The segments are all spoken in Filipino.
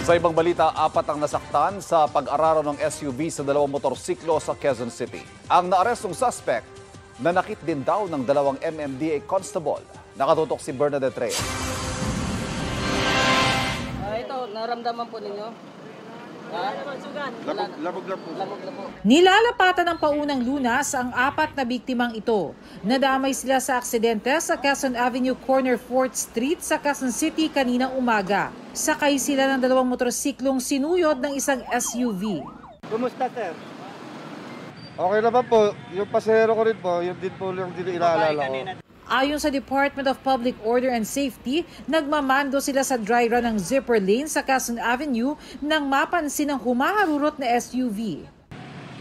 Sa ibang balita, 4 ang nasaktan sa pag-araro ng SUV sa 2 motorsiklo sa Quezon City. Ang naarestong suspect, nanakit din daw ng 2 MMDA constable. Nakatutok si Bernadette Reyes. Ito, naramdaman po ninyo? Labog lang po. Nilalapatan ng paunang lunas ang 4 na biktimang ito. Nadamay sila sa aksidente sa Quezon Avenue Corner 4th Street sa Quezon City kaninang umaga. Sakay sila ng 2 motorsiklong sinuyod ng isang SUV. Kumusta, sir? Okay naman po. Yung pasahero ko rin po, yun din po yung inaalala ko. Ayon sa Department of Public Order and Safety, nagmamando sila sa dry run ng zipper lane sa Quezon Avenue nang mapansin ang humaharurot na SUV.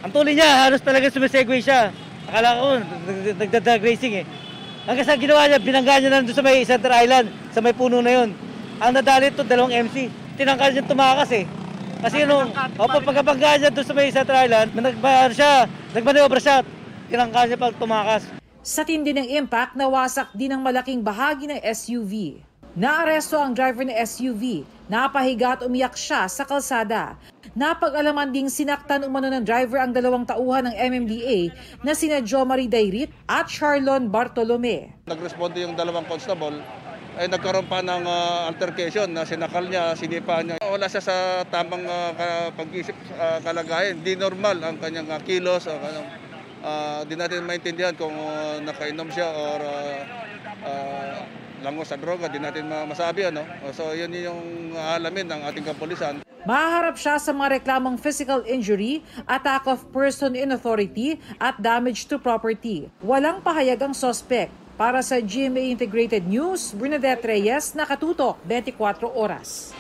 Ang tuloy niya, halos talaga sumisegway siya. Akala ko, nagdadrag racing eh. Hanggang sa ginawa niya, binangga niya na doon sa may Center Island, sa may puno na yun. Ang nadali ito, 2 MC. Tinangkal niya tumakas eh. Kasi pagkabangga niya doon sa may Center Island, nagmaniobra siya, tinangkal niya pag tumakas. Sa tindi ng impact, nawasak din ang malaking bahagi ng SUV. Naaresto ang driver ng SUV. Napahiga at umiyak siya sa kalsada. Napag-alaman ding sinaktan umano ng driver ang 2 tauhan ng MMDA na sina Jo Marie Dairit at Charlon Bartolome. Nagresponde yung 2 constable ay nagkaroon pa ng altercation na sinakal niya, sinipa niya. Wala siya sa tamang pag-isip kalagayan. Di normal ang kanyang kilos. Di natin maintindihan kung nakainom siya or langos sa droga, di natin masabi. So yun yung alamin ng ating kapulisan. Maharap siya sa mga reklamong physical injury, attack of person in authority at damage to property. Walang pahayag ang suspect. Para sa GMA Integrated News, Bernadette Reyes, nakatutok 24 oras.